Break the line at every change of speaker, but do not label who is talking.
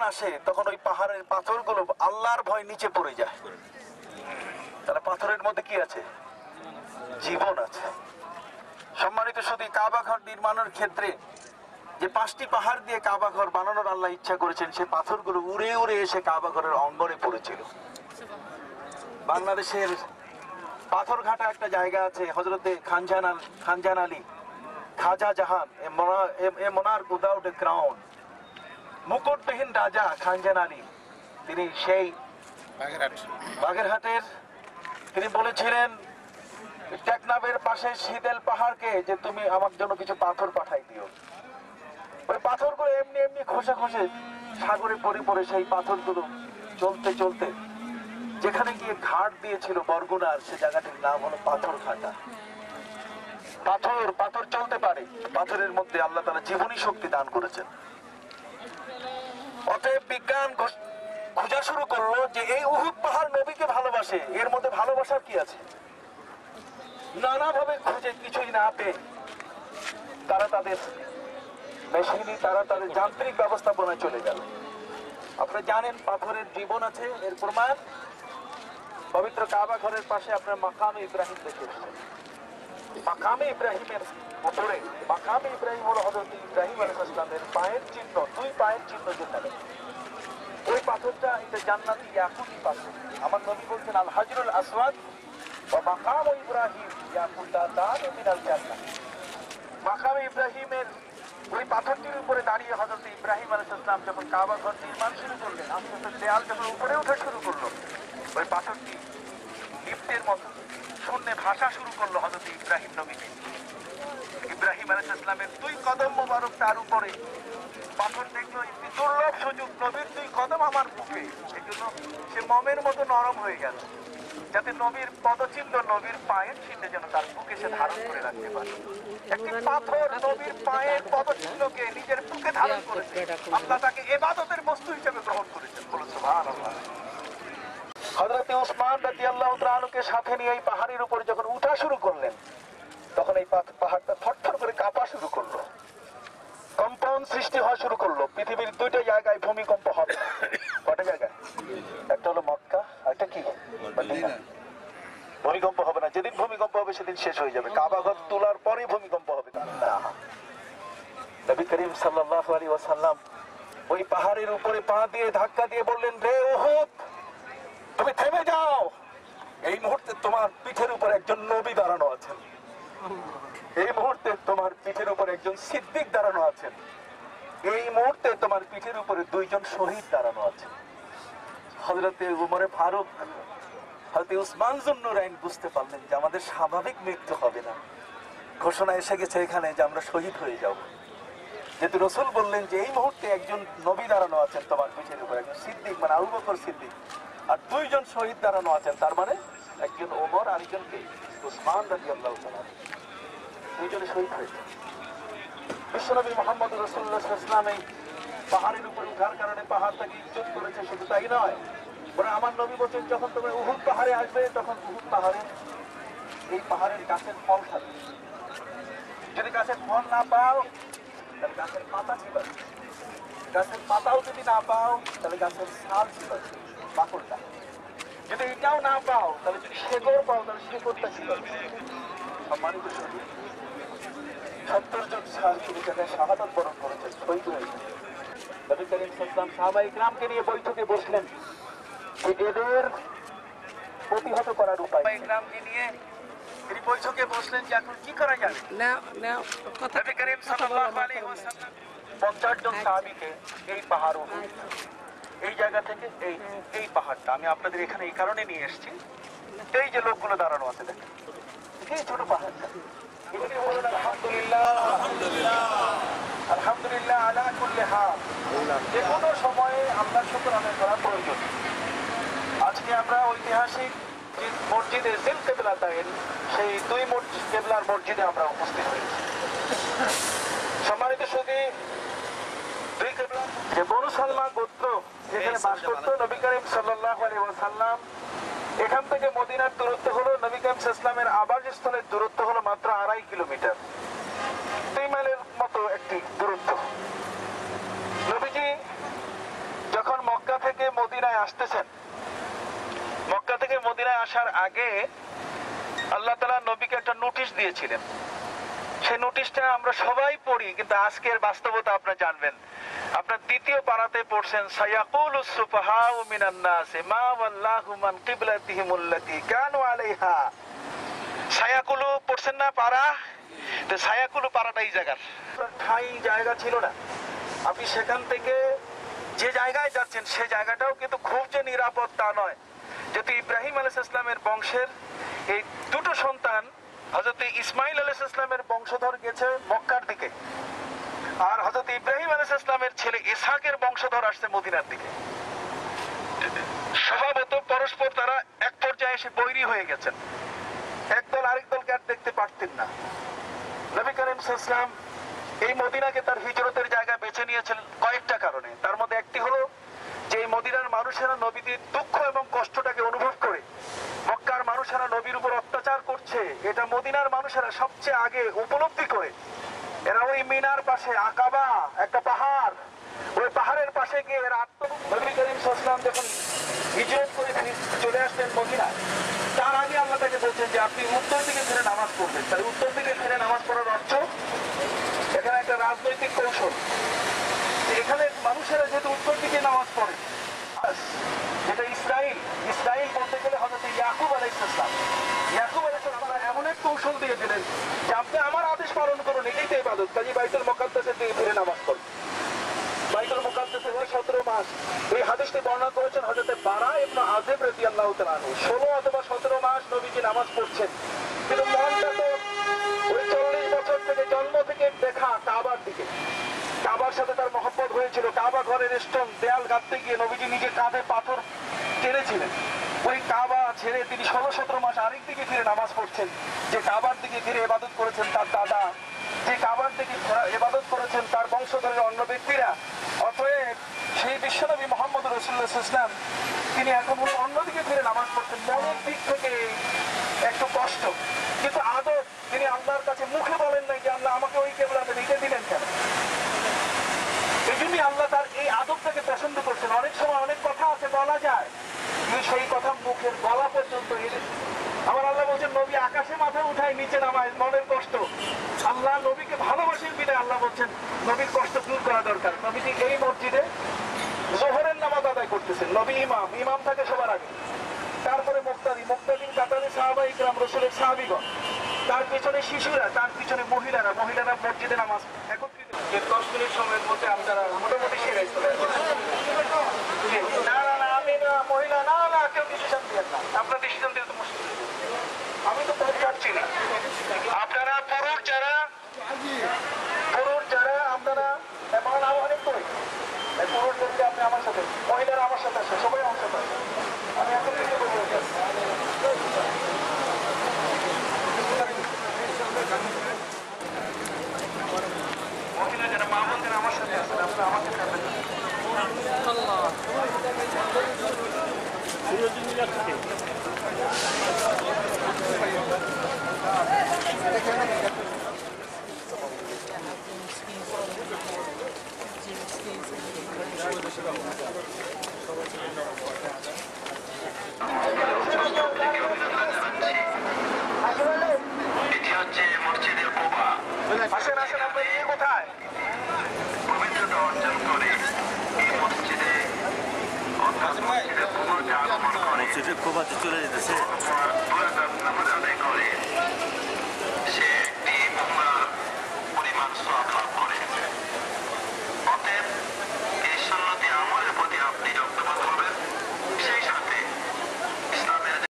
আসে তখন ওই পাহাড়ের পাথরগুলো আল্লাহর ভয় নিচে পড়ে যায়। তাহলে পাথরের মধ্যে কি আছে? জীবন আছে। সম্মানিত শুধু কাবা ঘর নির্মাণের ক্ষেত্রে যে 5টি পাহাড় দিয়ে কাবা ঘর বানানোর আল্লাহ ইচ্ছা করেছেন, সেই পাথরগুলো উড়ে উড়ে এসে কাবা ঘরের অঙ্গনে পড়েছিল। বাংলাদেশের পাথরঘাটা একটা জায়গা আছে, হযরতে খানজান আলী খাজা জাহান, এ মোনার্ক উইদাউট এ ক্রাউন, মুকুটবিহীন রাজা খানজান আলী, তিনি সেই বাগেরহাটের তিনি বলেছিলেন টেকনাফের পাশে শীতেল পাহাড়কে যে তুমি আমার জন্য কিছু পাথর পাঠাই দিও। ওই পাথরগুলো এমনি এমনি খসে খসে সাগরে পড়ে পড়ে সেই পাথরগুলো চলতে চলতে যেখানে গিয়ে ঘাট দিয়েছিল বরগুনার, সে জায়গাটির নাম হলো পাথরঘাটা। পাথর চলতে পারে, পাথরের মধ্যে আল্লাহ তাআলা জীবনী শক্তি দান করেছেন। অতএব বিজ্ঞান খোঁজা শুরু করলো যে এই উহুদ পাহাড় নবীকে ভালোবাসে, এর মধ্যে ভালোবাসার কি আছে? নানাভাবে খুঁজে কিছুই না পেয়ে তারা তাদের যান্ত্রিক ব্যবস্থাপনায় চলে গেল। আপনারা জানেন পাথরের জীবন আছে, এর প্রমাণ পবিত্র কাবা ঘরের পাশে আপনার মাকামে ইব্রাহিম দেখে এসেছেন। মাকামে ইব্রাহিমের উপরে, মাকামে ইব্রাহিম হলো হযরত ইব্রাহিম আলাইহিস সালামের পায়ের চিহ্ন, 2 পায়ের চিহ্ন যেখানে, ওই পাথরটা এটা জান্নাতি ইয়াকুতি পাথর। আমার নবী বলছেন আল হাজরুল আসওয়াদ ওয়া মাকাম ইব্রাহিম ইয়াকুতাতান মিনাল জান্নাহ। মাকামে ইব্রাহিমের ওই পাথরটির উপরে দাঁড়িয়ে হযরত ইব্রাহিম আলাইহিস সালাম যখন কাবা ঘর নির্মাণ শুরু করলেন, আস্তে আস্তে দেয়াল যখন উপরে ওঠা শুরু করলো, ওই পাথরটি লিফটের মতো শূন্যে ভাসা শুরু করলো হযরত ইব্রাহিম নবীকে। ইব্রাহিম আলাইহিস সালামের 2 কদম মোবারক তার উপরে। পাথর দেখলো একটি দুর্লভ সুযোগ, নবীর 2 কদম আমার বুকে, এজন্য সে মমের মতো নরম হয়ে গেল, যাতে নবীর পদচিহ্ন, নবীর পায়ের চিহ্ন যেন তার বুকে সে ধারণ করে রাখতে পারে। একটি পাথর নবীর পায়ের পদচিহ্নকে নিজের বুকে ধারণ করেছে, আল্লাহ তাকে ইবাদতের বস্তু হিসেবে গ্রহণ করেছেন। বলো সুবহানাল্লাহ। হযরত উসমান রাদিয়াল্লাহু তাআলাকে সাথে নিয়ে এই পাহাড়ের উপরে যখন উঠা শুরু করলেন, তখন এই পাহাড়টা থরথর করে কাঁপা শুরু করলো, কম্পন সৃষ্টি হওয়া শুরু করলো। পৃথিবীর 2টা জায়গায় ভূমিকম্প হবে। কটা জায়গায়? একটা হলো মক্কা, আরেকটা কি? মদিনা। ভূমিকম্প হবে না, যেদিন ভূমিকম্প হবে সেদিন শেষ হয়ে যাবে। কাবা ঘর তোলার পরে ভূমিকম্প হবে না। নবী করিম সাল্লাল্লাহু আলাইহি ওয়াসাল্লাম ওই পাহাড়ের উপরে পা দিয়ে ধাক্কা দিয়ে বললেন, রে উহুদ, তুমি থেমে যাও। এই মুহূর্তে তোমার পিঠের উপর একজন নবী দাঁড়ানো আছেন, এই মুহূর্তে তোমার পিঠের উপর একজন সিদ্দিক দাঁড়ানো আছেন, এই মুহূর্তে তোমার পিঠের উপরে 2 জন শহীদ দাঁড়ানো আছেন। হযরতে উমরে ফারুক, হযরতে উসমান যুন্নুরাইন বুঝতে পারলেন যে আমাদের স্বাভাবিক মৃত্যু হবে না, ঘোষণা এসে গেছে এখানে যে আমরা শহীদ হয়ে যাব। যেহেতু রাসূল বললেন যে এই মুহূর্তে একজন নবী দাঁড়ানো আছেন তোমার পিঠের উপর, একজন সিদ্দিক মানে আবু বকর সিদ্দিক, আর 2 জন শহীদ দাঁড়ানো আছেন, তার মানে একজন ওমর আর একজনকে উসমান রাদিয়াল্লাহু তাআলা, 2 জনে শহীদ হয়েছে। বিশ্বনবী মুহাম্মদ রাসূলুল্লাহ সাল্লাল্লাহু আলাইহি ওয়াসাল্লাম এই পাহাড়ের উপরে ওঠার কারণে পাহাড়টাকে ইজ্জত করেছে। শুধু তাই নয়, বরং আমার নবী বলেন যখন তোমরা উহুদ পাহাড়ে আসবে, তখন উহুদ পাহাড়ে এই পাহাড়ের গাছের ফল খাবে। যদি গাছের ফল না পাও তাহলে গাছের পাতা চিবাবে, গাছের পাতাও যদি না পাও তাহলে গাছের ছাল চিবাবে, বাকলটা। যদি এটাও না পাও তাহলে যদি শেকড় পাও তাহলে শেকড়টা চিবাবে। সম্মানিত শহীদ, 70 জন সাহাবী জায়গায় শাহাদাত বরণ করেছেন, শহীদ হয়েছেন। নবী করিম সাল্লাল্লাহু আলাইহি ওয়াসাল্লাম সাহাবায়ে কিরামকে নিয়ে বৈঠকে বসলেন যে এদের প্রতিহত করার উপায়। সাহাবায়ে কিরামকে নিয়ে তিনি বৈঠকে বসলেন যে এখন কি করা যাবে। নবী করিম সাল্লাল্লাহু আলাইহি ওয়াসাল্লাম 50 জন সাহাবীকে এই পাহাড়, এই জায়গা থেকে এই পাহাড়টা আমি আপনাদের এখানে এই কারণে নিয়ে এসেছি, এই যে লোকগুলো দাঁড়ানো আছে দেখেন, এই ছোট পাহাড়টা, এখানে বলুন আলহামদুলিল্লাহ, আলহামদুলিল্লাহ, আলহামদুলিল্লাহ আলা কুল্লি হাল। যে কোনো সময়ে আল্লাহর শুকর আদায় করা প্রয়োজন। আজকে আমরা ঐতিহাসিক মসজিদে জিল কিবলাতাইন, সেই 2 কিবলার মসজিদে আমরা উপস্থিত হয়েছি। সম্মানিত সুধী, 2 কিবলা যে বনু সালমা গোত্র যেখানে বাস করত, নবী করিম সাল্লাল্লাহু আলাইহি ওয়াসাল্লাম এখান থেকে মদিনার দূরত্ব হলো, নবী করিম সাল্লাল্লাহু আলাইহি ওয়াসাল্লামের আবাসস্থলের দূরত্ব হলো মাত্র 2.5 কিলোমিটার, 2 মাইলের মতো একটি দূরত্ব। নবীজি যখন থেকে মদিনায় আসতেছেন, মক্কা থেকে মদিনায় আসার আগে আল্লাহ তাআলা নবীকে একটা নোটিশ দিয়েছিলেন। সেই নোটিশটা আমরা সবাই পড়ি, কিন্তু আজকের বাস্তবতা আপনারা জানবেন। আপনার দ্বিতীয় পারাতে পড়ছেন, সায়াকুলুস সুফাহাউ মিনান নাসি মা ওয়াল্লাহু মান কিবলাতিহিমুল্লাতী কানু আলাইহা। সায়াকুলু পড়ছেন না পারা? তো সায়াকুলু পারাটা এই জায়গার ঠাই জায়গা ছিল না। আপনি সেখান থেকে যে জায়গায় যাচ্ছেন সে জায়গাটাও কিন্তু খুব যে নিরাপদ তা নয়। যেহেতু ইব্রাহিম আলাইহিস সালামের বংশের এই দুটো সন্তান, হযরত ইসমাইল আলাইহিস সালামের বংশধর গেছে মক্কার দিকে, আর হযরত ইব্রাহিম আলাইহিস সালামের ছেলে ইসহাকের বংশধর আসছে মদিনার দিকে। স্বভাবত পরস্পর তারা এক পর্যায়ে এসে বৈরী হয়ে গেছেন, একদল আরেক দলকে আর দেখতে পারতেন না। নবী করিম সাল্লাল্লাহু আলাইহি ওয়াসাল্লাম এই মদিনাকে তার হিজরতের জায়গা বেছে নিয়েছেন কয়েকটা কারণে। তার মধ্যে একটি হলো যে এই মদিনার মানুষেরা নবীদের দুঃখ এবং কষ্টটাকে অনুভব করে, মক্কার মানুষেরা নবীর উপর অত্যাচার করছে এটা মদিনার মানুষেরা সবচেয়ে আগে উপলব্ধি করে। এরা ওই মিনার পাশে আকাবা একটা পাহাড়, ওই পাহাড়ের পাশে গিয়ে এরা নবী করিম সাল্লাল্লাহু আলাইহি ওয়াসাল্লাম যখন হিজরত করে চলে আসলেন মদিনায়, তার আগে আল্লাহ তাকে বলছেন যে আপনি উত্তর দিকে ফিরে নামাজ পড়বেন। তাই উত্তর দিকে ফিরে নামাজ পড়ার অর্থ এখানে একটা রাজনৈতিক কৌশল। এখানে মানুষেরা যেহেতু উত্তর দিকে নামাজ পড়ে, যেটা ইসরাইল বলতে গেলে হযরত ইয়াকুব আলাইহিস সালাম, ইয়াকুব আলাইহিস সালাম এমন এক কৌশল দিয়ে দিলেন যে আপনি আমার আদেশ পালন করুন, এটাই তো ইবাদত। কাজী বাইতুল মুকাদ্দাসের দিকে ফিরে নামাজ পড়ুন। বাইতুল মুকাদ্দাসের 17 মাস, এই হাদিসটি বর্ণনা করেছেন হযরত বারা ইবনে আযিব রাদিয়াল্লাহু তাআলা আনহু। 16 অথবা 17 মাস নবীজি নামাজ পড়ছেন, কিন্তু মনটা তো ওই 40 বছর থেকে জন্ম থেকে দেখা কাবার দিকে, কাবার সাথে তার মহব্বত হয়েছিল। কাবা ঘরের স্টোন দেয়াল গাঁথতে গিয়ে নবীজি নিজে কাঁধে পাথর টেনেছিলেন। ওই কাবা ছেড়ে তিনি 16-17 মাস আরেক দিকে ফিরে নামাজ পড়ছেন। যে কাবার দিকে ফিরে ইবাদত করেছেন তার দাদা, যে কাবার দিকে ইবাদত করেছেন তার বংশধরের অন্য ব্যক্তিরা। অতএব সেই বিশ্বনবী মুহাম্মদ রাসূলুল্লাহ সাল্লাল্লাহু আলাইহি ওয়াসাল্লাম তিনি এখন অন্যদিকে ফিরে নামাজ পড়ছেন। মনের দিক থেকে একটু কষ্ট, কিন্তু আদব তিনি আল্লাহর কাছে মুখে বলেন নাই যে আল্লাহ আমাকে ওই কিবলাতে নিতে দিলেন কেন। এই জন্যই আল্লাহ তার এই আদবটাকে পছন্দ করছেন। অনেক সময় অনেক কথা আছে বলা যায়, কিন্তু সেই কথা মুখের গলা পর্যন্ত এলে আমার আল্লাহ বলছেন নবী আকাশে মাথা উঠায় নিচে নামায়, মনের কষ্ট। আল্লাহ নবীকে ভালোবাসেন বিধায় আল্লাহ বলছেন নবীর কষ্ট দূর করা দরকার। নবীজি এই মসজিদে যোহরের নামাজ আদায় করতেছেন, নবী ইমাম থাকে সবার আগে, তারপরে মুক্তাদিন কাতারে সাহাবায়ে ইকরাম রাসূলের সাহাবীগণ, তার পিছনে শিশুরা, তার পিছনে মহিলারা মসজিদে নামাজ একত্রিত। 10 মিনিট সময়ের মধ্যে আপনারা মোটামুটি সেরাই চলে আসবেন। না আমি না, মহিলা না কেউ ডিসিশন দিবেন না, আপনার ডিসিশন দিলে তো মুশকিল। আমি তো পথ কাটছি না। আপনারা পুরুষ যারা আপনারা এখন অনেক করে পুরুষ দেখতে আপনি আমার সাথে, মহিলারা আমার সাথে আসে, সবাই আমার সাথে আসে। আমি এখন থেকে বলবো মহিলা যারা মা বোনদের আমার সাথে আসেন, আপনারা আমাকে খাবেন। আসেন আপনার ইয়ে কোথায়? পবিত্রতা অর্জন করে মসজিদে চলে যেতেছে।